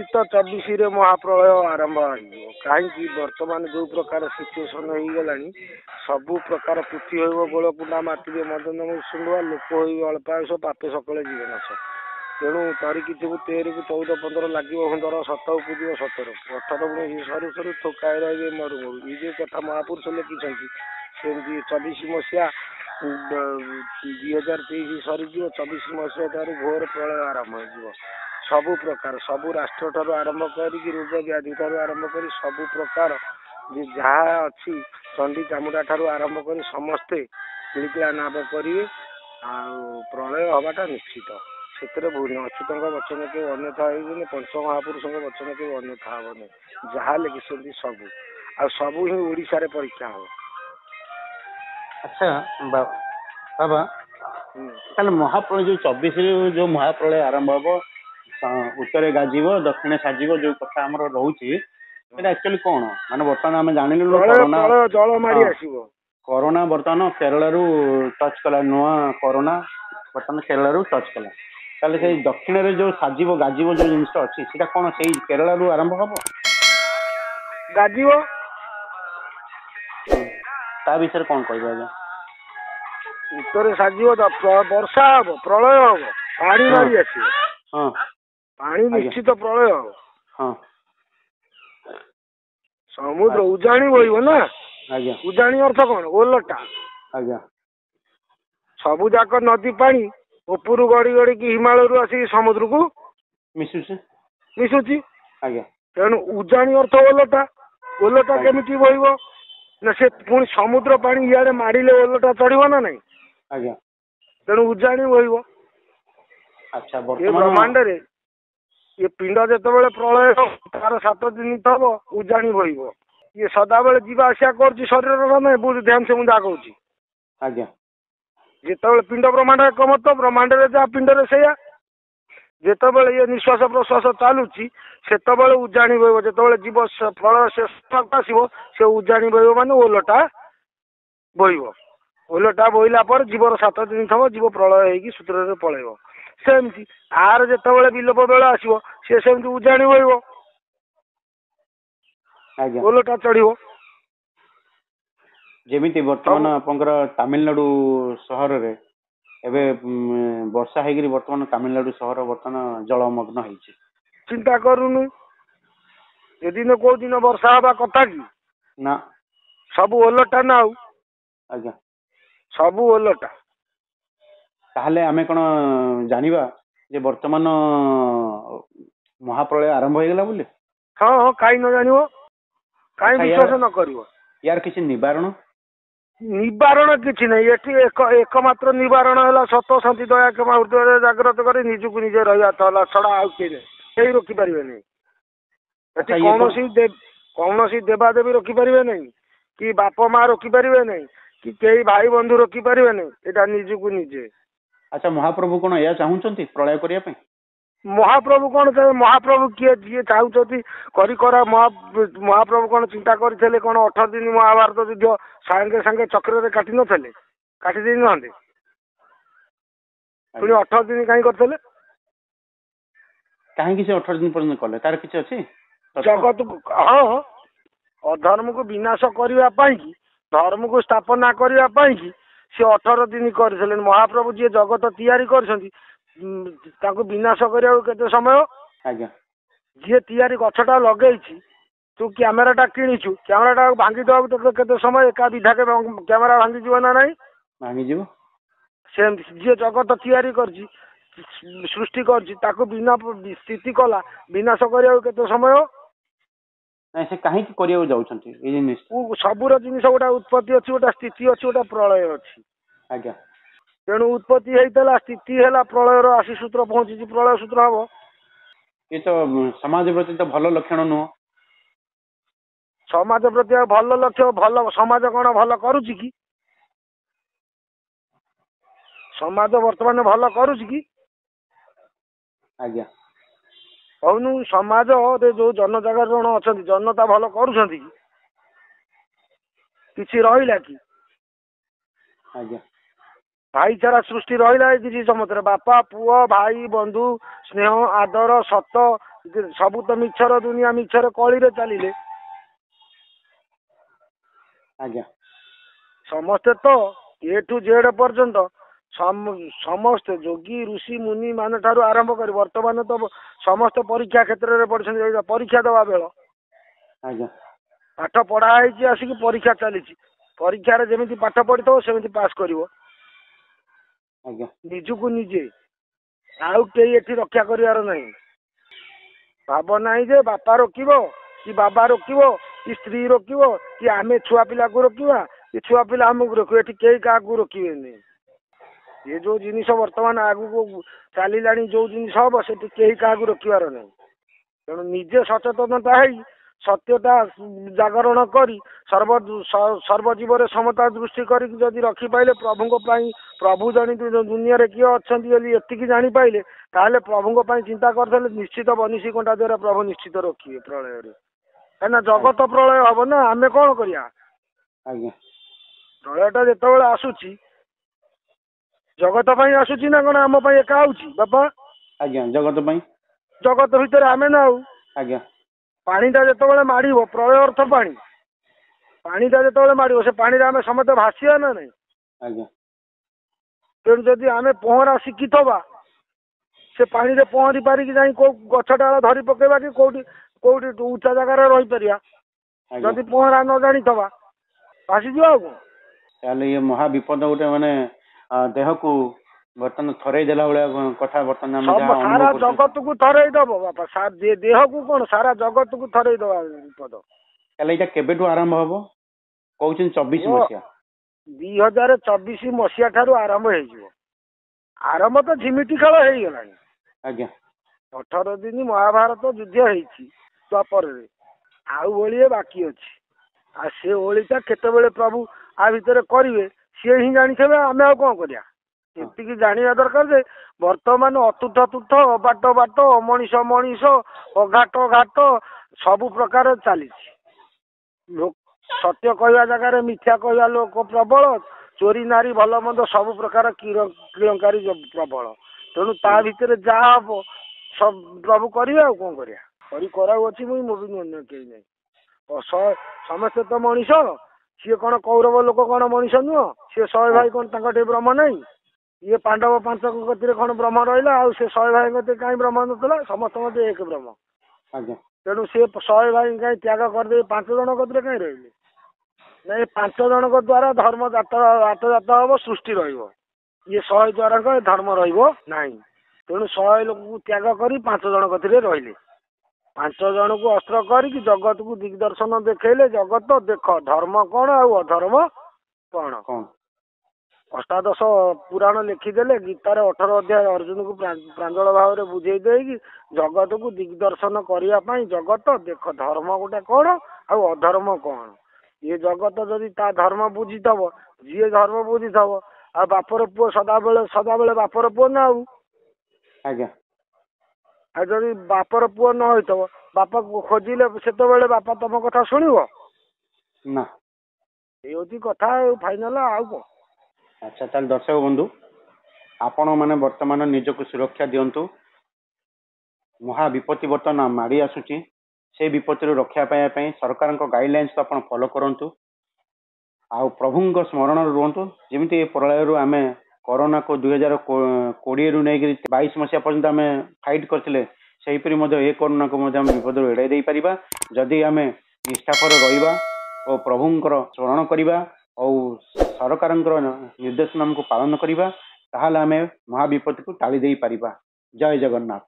ନିଶ୍ଚିତ 24 ମହାପ୍ରଳୟ ଆରମ୍ଭ ହେଇଯିବ। କାହିଁକି ବର୍ତ୍ତମାନ ଯୋଉ ପ୍ରକାର ସିଚୁଏସନ ହେଇଗଲାଣି, ସବୁ ପ୍ରକାର ପୃଥ୍ୱୀ ହୋଇବ ଗୋଳକୁଣ୍ଡା ମାଟିରେ ମଦନ ସୁନ୍ଦୁଆ ଲୋକ ହୋଇ ଅଳ୍ପାୟୁଷ ପାପେ ସକଳେ ଜୀବନାଶ। ତେଣୁ ତରିକି ଥିବୁ 13 କୁ 14 15 ଲାଗିବ ହୁନ୍ଦର, ସତକୁ ପୂଜିବ 17 18 19 ସରୁ ସରୁ ଥୋକାଏ ରହିବେ ମରୁ ମରୁ। ଏଇ ଯୋଉ କଥା ମହାପୁରୁଷ ଲେଖିଛନ୍ତି, ସେମିତି 24 ମସିହା 2023 ସରିଯିବ, 24 ମସିହା ଠାରୁ ଘୋର ପ୍ରଳୟ ଆରମ୍ଭ ହେଇଯିବ। ସବୁ ପ୍ରକାର ସବୁ ରାଷ୍ଟ୍ର ଠାରୁ ଆରମ୍ଭ କରିକି ରୋଗ ବ୍ୟାଧି ଠାରୁ ଆରମ୍ଭ କରି ସବୁ ପ୍ରକାର ଯାହା ଅଛି ଚଣ୍ଡୀ ଚାମୁଣ୍ଡା ଠାରୁ ଆରମ୍ଭ କରି ସମସ୍ତେ କିଳିକିଳା ନାଦ କରିବେ। ଆଉ ପ୍ରଳୟ ହବାଟା ନିଶ୍ଚିତ, ସେଥିରେ ଭୁଲ ନାହିଁ। ଅଚ୍ୟୁତଙ୍କ ବଚନ କେଉଁ ଅନ୍ୟଥା ହେଇବନି, ପଞ୍ଚମହାପୁରୁଷଙ୍କ ବଚନ କେଉଁ ଅନ୍ୟଥା ହବନି। ଯାହା ଲେଖିଛନ୍ତି ସବୁ, ଆଉ ସବୁ ହିଁ ଓଡ଼ିଶାରେ ପରୀକ୍ଷା ହବ। ଆଚ୍ଛା ବାବା, ତାହେଲେ ମହାପ୍ରଳୟ ଯୋଉ 24 ଯୋଉ ମହାପ୍ରଳୟ ଆରମ୍ଭ ହବ, ଉତ୍ତରରେ ଗାଜିବ ଦକ୍ଷିଣେ ସାଜିବ, ଯୋଉ କଥା ଆମର ରହୁଛି, ସେଇଟା ଆକ୍ଚୁଆଲି କଣ? ମାନେ ବର୍ତ୍ତମାନ ଆମେ ଜାଣିଲୁ କରୋନା ଜଳ ମାଡ଼ି ଆସିବ। କରୋନା ବର୍ତ୍ତମାନ କେରଳରୁ ଟଚ୍ କଲା, ନୂଆ କରୋନା ବର୍ତ୍ତମାନ କେରଳରୁ ଟଚ୍ କଲା। ତାହେଲେ ସେଇ ଦକ୍ଷିଣରେ ଯୋଉ ସାଜିବ ଗାଜିବ ଯୋଉ ଜିନିଷ ଅଛି, ସେଇଟା କଣ ସେଇ କେରଳରୁ ଆରମ୍ଭ ହବ? ଗାଜିବ। ତା ବିଷୟରେ କଣ କହିବେ ଆଜ୍ଞା? ଉତ୍ତରରେ ସାଜିବ, ବର୍ଷା ହବ, ପ୍ରଳୟ ହବ, ପାଣି ମାଡ଼ି ଆସିବ। ପାଣି ନିଶ୍ଚିତ ପ୍ରଳୟ ହବ। ସମୁଦ୍ର ଉଜାଣି ବହିବ ନା। ଉଜାଣି ଅର୍ଥ କଣ? ଓଲଟା। ସବୁ ଯାକ ନଦୀ ପାଣି ଉପରୁ ଗଡି ଗଡିକି ହିମାଳୟରୁ ଆସିକି ସମୁଦ୍ରକୁ ମିଶୁଛି। ତେଣୁ ଉଜାଣି ଅର୍ଥ ଓଲଟା। ଓଲଟା କେମିତି ବହିବ ନା, ସେ ପୁଣି ସମୁଦ୍ର ପାଣି ଇଆଡେ ମାଡ଼ିଲେ ଓଲଟା ଚଢିବ ନା ନାଇଁ। ତେଣୁ ଉଜାଣି ବହିବ। ଏ ବ୍ରହ୍ମାଣ୍ଡରେ ଏ ପିଣ୍ଡ ଯେତେବେଳେ ପ୍ରଳୟ ତାର 7 ଦିନ ଥବ ଉଜାଣି ବହିବ। ଇଏ ସଦାବେଳେ ଯିବା ଆସିବା କରୁଛି ଶରୀରର, ନାହିଁ ବହୁତ ଧ୍ୟାନ ସେ ମୁଁ ଯାହା କହୁଛି। ଯେତେବେଳେ ପିଣ୍ଡ ବ୍ରହ୍ମାଣ୍ଡ ଏକମତ, ବ୍ରହ୍ମାଣ୍ଡରେ ଯାହା ପିଣ୍ଡରେ ସେଇଆ। ଯେତେବେଳେ ଇଏ ନିଶ୍ୱାସ ପ୍ରଶ୍ୱାସ ଚାଲୁଛି ସେତେବେଳେ ଉଜାଣି ବହିବ। ଯେତେବେଳେ ଯିବ ପ୍ରଳୟ ଶେଷ ଆସିବ, ସେ ଉଜାଣି ବହିବ ମାନେ ଓଲଟା ବହିବ। ଓଲଟା ବହିଲା ପରେ ଜୀବର 7 ଦିନ ଥବ, ଜୀବ ପ୍ରଳୟ ହେଇକି ସୂତ୍ରରେ ପଳେଇବ। ସେମିତି ଆର ଯେତେବେଳେ ବିଲୋପ ବେଳ ଆସିବ, ସିଏ ସେମିତି ଉଜାଣି ବହିବ, ଓଲଟା ଚଢିବ। ଯେମିତି ବର୍ତ୍ତମାନ ଆପଣଙ୍କର ତାମିଲନାଡୁ ସହରରେ ଏବେ ବର୍ଷା ହେଇକିରି ବର୍ତ୍ତମାନ ତାମିଲନାଡୁ ସହର ବର୍ତ୍ତମାନ ଜଳମଗ୍ନ ହେଇଛି। ଚିନ୍ତା କରୁନୁ, ଏଦିନ କୋଉ ଦିନ ବର୍ଷା ହବା କଥା କି? ନା, ସବୁ ଓଲଟା ନା। ଆଉ ସବୁ ଓଲଟା। ତାହେଲେ ଆମେ କଣ ଜାଣିବା ଯେ ବର୍ତ୍ତମାନ ମହାପ୍ରଳୟ ଆରମ୍ଭ ହେଇଗଲା ବୋଲି? ହଁ, କାହିଁ ନ ଜାଣିବ, କାହିଁ ବିଶ୍ୱାସ ନ କରିବ? ୟାର କିଛି ନିବାରଣ କିଛି ନାହିଁ। ଏଠି ଏକମାତ୍ର ନିବାରଣ ହେଲା ସତ ଶାନ୍ତି ଦୟା କ୍ଷମା ହୃଦୟରେ ଜାଗ୍ରତ କରି ନିଜକୁ ନିଜେ ରହିବା ହେଲା, ଛଡା ଆଉ କେହି ନାହିଁ। କେହି ରୋକିପାରିବେ ନାହିଁ। ଏଠି କୌଣସି ଦେବାଦେବୀ ରୋକିପାରିବେ ନାହିଁ, କି ବାପ ମା ରୋକିପାରିବେ ନାହିଁ, କି କେହି ଭାଇ ବନ୍ଧୁ ରୋକିପାରିବେ ନାହିଁ। ଏଇଟା ନିଜକୁ ନିଜେ। ଆଚ୍ଛା, ମହାପ୍ରଭୁ କଣ ଏହା ଚାହୁଁଛନ୍ତି ପ୍ରଳୟ କରିବା ପାଇଁ? ମହାପ୍ରଭୁ କଣ ଚାहे? ମହାପ୍ରଭୁ କିଏ? ଯିଏ ଚାହୁଁଛନ୍ତି କରା। ମହାପ୍ରଭୁ କଣ ଚିନ୍ତା କରିଥିଲେ? କଣ 18 ଦିନ ମହାଭାରତ ଯୁଦ୍ଧ ସାଙ୍ଗେ ସାଙ୍ଗେ ଚକ୍ରରେ କାଟି ନଥିଲେ? କାଟି ଦେଇ ନଥାନ୍ତେ? ପୁଣି 18 ଦିନ କାହିଁ କରିଥିଲେ? କାହିଁକି ସେ 18 ଦିନ ପର୍ଯ୍ୟନ୍ତ କଲେ? ତାର କିଛି ଅଛି? ଜଗତକୁ ଅଧର୍ମକୁ ବିନାଶ କରିବା ପାଇଁ କି, ଧର୍ମକୁ ସ୍ଥାପନା କରିବା ପାଇଁ କି ସେ 18 ଦିନ କରିଥିଲେ। ମହାପ୍ରଭୁ ଯିଏ ଜଗତ ତିଆରି କରିଛନ୍ତି, ତାଙ୍କୁ ବିନାଶ କରିବାକୁ କେତେ ସମୟ? ଯିଏ ତିଆରି ଗଛଟା ଲଗେଇଛି, ତୁ କ୍ୟାମେରାଟା କିଣିଛୁ, କ୍ୟାମେରାଟା ଭାଙ୍ଗି ଦେବାକୁ କେତେ ସମୟ? ଏକା ବିଧାକେ କ୍ୟାମେରା ଭାଙ୍ଗିଯିବ ନା ନାହିଁ? ଭାଙ୍ଗିଯିବ। ସେମିତି ଯିଏ ଜଗତ ତିଆରି କରିଛି, ସୃଷ୍ଟି କରିଛି, ତାକୁ ବିନା ସ୍ଥିତି କଲା, ବିନାଶ କରିବାକୁ କେତେ ସମୟ? ସେ କାହିଁକି କରିବାକୁ ଯାଉଛନ୍ତି? ସବୁର ଜିନିଷ ଗୋଟେ ଉତ୍ପତ୍ତି ଅଛି, ଗୋଟେ ସ୍ଥିତି ଅଛି, ଗୋଟେ ପ୍ରଳୟ ଅଛି। ତେଣୁ ଉତ୍ପତ୍ତି ହେଇଥିଲା, ସ୍ଥିତି ହେଲା, ପ୍ରଳୟର ଆଶି ସୂତ୍ର ପହଞ୍ଚିଛି, ପ୍ରଳୟ ସୂତ୍ର ହବ। ଏ ତ ସମାଜ ପ୍ରତି ତ ଭଲ ଲକ୍ଷଣ ନୁହଁ। ସମାଜ ପ୍ରତି ଆଉ ଭଲ ଲକ୍ଷ୍ୟ? ଭଲ ସମାଜ କଣ ଭଲ କରୁଛି କି? ସମାଜ ବର୍ତ୍ତମାନ ଭଲ କରୁଛି କି? କହୁନୁ, ସମାଜରେ ଯୋଉ ଜନଜାଗରଣ ଅଛନ୍ତି, ଜନତା ଭଲ କରୁଛନ୍ତି କି? କିଛି ରହିଲା କି? ଭାଇଚାରା ସୃଷ୍ଟି ରହିଲା ଏ କିଛି ସମୟରେ? ବାପା ପୁଅ, ଭାଇ ବନ୍ଧୁ, ସ୍ନେହ ଆଦର, ସତ ସବୁ ତ ମିଛର ଦୁନିଆ, ମିଛର କଳିରେ ଚାଲିଲେ ଆଜ୍ଞା ସମସ୍ତେ ତ ଏ ଠୁ ଜେଡ୍ ପର୍ଯ୍ୟନ୍ତ ସମସ୍ତେ ଯୋଗୀ ଋଷି ମୁନି ମାନେ ଠାରୁ ଆରମ୍ଭ କରି ବର୍ତ୍ତମାନ ତ ସମସ୍ତେ ପରୀକ୍ଷା କ୍ଷେତ୍ରରେ ପଢିଛନ୍ତି। ପରୀକ୍ଷା ଦେବା ବେଳ ଆଜ୍ଞା ପାଠ ପଢା ହେଇଛି, ଆସିକି ପରୀକ୍ଷା ଚାଲିଛି। ପରୀକ୍ଷାରେ ଯେମିତି ପାଠ ପଢିଥିବ ସେମିତି ପାସ୍ କରିବ ଆଜ୍ଞା ନିଜକୁ ନିଜେ, ଆଉ କେହି ଏଠି ରକ୍ଷା କରିବାର ନାହିଁ। ଭାବ ନାହିଁ ଯେ ବାପା ରୋକିବ କି ବାବା ରୋକିବ କି ସ୍ତ୍ରୀ ରୋକିବ କି ଆମେ ଛୁଆ ପିଲାକୁ ରୋକିବା କି ଛୁଆ ପିଲା ଆମକୁ ରୋକିବ। ଏଠି କେହି କାହାକୁ ରୋକିବେନି। ଏ ଯୋଉ ଜିନିଷ ବର୍ତ୍ତମାନ ଆଗକୁ ଚାଲିଲାଣି, ଯୋଉ ଜିନିଷ ହବ ସେଠି କେହି କାହାକୁ ରୋକିବାର ନାହିଁ। ତେଣୁ ନିଜେ ସଚେତନତା ହେଇ ସତ୍ୟତା ଜାଗରଣ କରି ସର୍ବଜୀବରେ ସମତା ଦୃଷ୍ଟି କରିକି ଯଦି ରଖିପାଇଲେ ପ୍ରଭୁଙ୍କ ପାଇଁ, ପ୍ରଭୁ ଜଣେ ଦୁନିଆରେ କିଏ ଅଛନ୍ତି ବୋଲି ଏତିକି ଜାଣିପାଇଲେ, ତାହେଲେ ପ୍ରଭୁଙ୍କ ପାଇଁ ଚିନ୍ତା କରିଦେଲେ ନିଶ୍ଚିତ ବନିଶୀ କଣ୍ଟା ଦ୍ୱାରା ପ୍ରଭୁ ନିଶ୍ଚିତ ରଖିବେ ପ୍ରଳୟରେ। କାହିଁକିନା ଜଗତ ପ୍ରଳୟ ହବ ନା, ଆମେ କଣ କରିବା? ଆଜ୍ଞା ପ୍ରଳୟଟା ଯେତେବେଳେ ଆସୁଛି ଜଗତ ପାଇଁ ଆସୁଛି ନା କଣ ଆମ ପାଇଁ ଏକା ଆଉଛି ବାପା? ଆଜ୍ଞା ଜଗତ ପାଇଁ। ଜଗତ ଭିତରେ ଆମେ ନା ଆଉ। ଆଜ୍ଞା ପାଣିଟା ଯେତେବେଳେ ମାଡ଼ିବ, ପ୍ରଳୟ ଅର୍ଥ ପାଣି, ପାଣିଟା ଯେତେବେଳେ ମାଡ଼ିବ ସେ ପାଣିରେ ଆମେ ସମସ୍ତେ ଭାସିବା ନା ନାହିଁ? ଆଜ୍ଞା ତେଣୁ ଯଦି ଆମେ ପହଁରା ଶିଖିଥବା, ସେ ପାଣିରେ ପହଁରି ପାରିକି ଯାଇ କୋଉ ଗଛ ଡାଳ ଧରି ପକେଇବା କି କୋଉଠି କୋଉଠି ଉଚ୍ଚା ଜାଗାରେ ରହିପାରିବା। ଯଦି ପହଁରା ନ ଜାଣିଥବା ଭାସିଯିବା ଆଉ କଣ? ତାହେଲେ ଇଏ ମହା ବିପଦ ଗୋଟେ, ମାନେ ଦେହକୁ ବର୍ତ୍ତମାନ ଥରେଇ ଦେଲା ଭଳିଆ କଥା। ବର୍ତ୍ତମାନ ଆମେ ଯାହା ସାରା ଅନୁଭବ କରୁଛୁ, ଜଗତକୁ ଥରେଇ ଦବ ବାପା, ଦେହକୁ କଣ ସାରା ଜଗତକୁ ଥରେଇ ଦବା ବିପଦ। ତାହେଲେ ଏଇଟା କେବେଠୁ ଆରମ୍ଭ ହବ କହୁଛନ୍ତି? 24 ମସିହା 2024 ମସିହା ଠାରୁ ଆରମ୍ଭ ହେଇଯିବ। ଆରମ୍ଭ ତ ଝିମିଟି ଖେଳ ହେଇଗଲାଣି। ଆଜ୍ଞା 18 ଦିନ ମହାଭାରତ ଯୁଦ୍ଧ ହେଇଛି ଦ୍ୱାପରରେ, ଆଉ ଓଳିଏ ବାକି ଅଛି। ଆଉ ସେ ଓଳିଟା କେତେବେଳେ ପ୍ରଭୁ ଆ ଭିତରେ କରିବେ ସିଏ ହିଁ ଜାଣିଥିବେ, ଆମେ ଆଉ କଣ କରିବା? ଏତିକି ଜାଣିବା ଦରକାର ଯେ ବର୍ତ୍ତମାନ ଅତୁଥ ତୁଠ, ଅବାଟ ବାଟ, ଅମଣିଷ ମଣିଷ, ଅଘାଟ ଘାଟ ସବୁ ପ୍ରକାର ଚାଲିଛି। ସତ୍ୟ କହିବା ଜାଗାରେ ମିଥ୍ୟା କହିବା ଲୋକ ପ୍ରବଳ, ଚୋରି ନାରୀ ଭଲ ମନ୍ଦ ସବୁ ପ୍ରକାର କିଳଙ୍କାରୀ ପ୍ରବଳ। ତେଣୁ ତା ଭିତରେ ଯାହା ହବ ସବୁ ପ୍ରଭୁ କରିବେ, ଆଉ କଣ କରିବା? କରାଉଅଛି ମୁଁ ମୋ ବି ଅନ୍ୟ କେହି ନାହିଁ। ସମସ୍ତେ ତ ମଣିଷ। ସିଏ କଣ କୌରବ ଲୋକ କଣ ମଣିଷ ନୁହଁ? ସିଏ 100 ଭାଇ କଣ ତାଙ୍କ ଠି ବ୍ରହ୍ମ ନାହିଁ? ଇଏ ପାଣ୍ଡବ ପାଞ୍ଚଙ୍କ କତିରେ କଣ ବ୍ରହ୍ମ ରହିଲା, ଆଉ ସେ 100 ଭାଇଙ୍କ କତିରେ କାହିଁ ବ୍ରହ୍ମ ନଥିଲା? ସମସ୍ତଙ୍କ କତିରେ ଏକ ବ୍ରହ୍ମ। ତେଣୁ ସିଏ 100 ଭାଇ କାହିଁ ତ୍ୟାଗ କରିଦେଇ 5 ଜଣ କତିରେ କାହିଁ ରହିଲେ? ନାଇଁ 5 ଜଣଙ୍କ ଦ୍ୱାରା ଧର୍ମ ଆତଜାତ ହବ, ସୃଷ୍ଟି ରହିବ। ଇଏ 100 ଦ୍ୱାରାଙ୍କ ଧର୍ମ ରହିବ ନାହିଁ। ତେଣୁ 100 ଲୋକକୁ ତ୍ୟାଗ କରି 5 ଜଣ କତିରେ ରହିଲେ। 5 ଜଣକୁ ଅସ୍ତ୍ର କରିକି ଜଗତକୁ ଦିଗ୍ଦର୍ଶନ ଦେଖେଇଲେ, ଜଗତ ଦେଖ ଧର୍ମ କଣ ଆଉ ଅଧର୍ମ କଣ। ଅଷ୍ଟାଦଶ ପୁରାଣ ଲେଖିଦେଲେ, ଗୀତାରେ 18 ଅଧ୍ୟାୟ ଅର୍ଜୁନକୁ ପ୍ରାଞ୍ଜଳ ଭାବରେ ବୁଝେଇ ଦେଇକି ଜଗତକୁ ଦିଗ୍ଦର୍ଶନ କରିବା ପାଇଁ, ଜଗତ ଦେଖ ଧର୍ମ ଗୋଟେ କଣ ଆଉ ଅଧର୍ମ କଣ। ଇଏ ଜଗତ ଯଦି ତା ଧର୍ମ ବୁଝିଥବ, ଯିଏ ଧର୍ମ ବୁଝିଥବ, ଆଉ ବାପର ପୁଅ ସଦାବେଳେ ବାପର ପୁଅ ନା ଆଉ। ଆଉ ଯଦି ବାପର ପୁଅ ନ ହେଇଥିବ, ବାପାକୁ ଖୋଜିଲେ ସେତେବେଳେ ବାପା ତମ କଥା ଶୁଣିବ ନା? ଏଇ ହଉଛି କଥା ଆଉ ଫାଇନାଲ, ଆଉ କଣ? ଆଚ୍ଛା, ତାହେଲେ ଦର୍ଶକ ବନ୍ଧୁ, ଆପଣ ମାନେ ବର୍ତ୍ତମାନ ନିଜକୁ ସୁରକ୍ଷା ଦିଅନ୍ତୁ। ମହା ବିପତ୍ତି ବର୍ତ୍ତମାନ ମାଡ଼ି ଆସୁଛି। ସେ ବିପତ୍ତିରୁ ରକ୍ଷା ପାଇବା ପାଇଁ ସରକାରଙ୍କ ଗାଇଡଲାଇନ୍ସକୁ ଆପଣ ଫଲୋ କରନ୍ତୁ, ଆଉ ପ୍ରଭୁଙ୍କ ସ୍ମରଣରେ ରୁହନ୍ତୁ। ଯେମିତି ଏ ପ୍ରଳୟରୁ ଆମେ କରୋନାକୁ 2020ରୁ ନେଇକରି 22 ମସିହା ପର୍ଯ୍ୟନ୍ତ ଆମେ ଫାଇଟ୍ କରିଥିଲେ, ସେହିପରି ମଧ୍ୟ ଏ କରୋନାକୁ ମଧ୍ୟ ଆମେ ବିପଦରୁ ଏଡ଼ାଇ ଦେଇପାରିବା ଯଦି ଆମେ ନିଷ୍ଠାପର ରହିବା ଓ ପ୍ରଭୁଙ୍କର ସ୍ମରଣ କରିବା ଆଉ ସରକାରଙ୍କର ନିର୍ଦ୍ଦେଶନାମାକୁ ପାଳନ କରିବା। ତାହେଲେ ଆମେ ମହାବିପତ୍ତିକୁ ଟାଳି ଦେଇପାରିବା। ଜୟ ଜଗନ୍ନାଥ।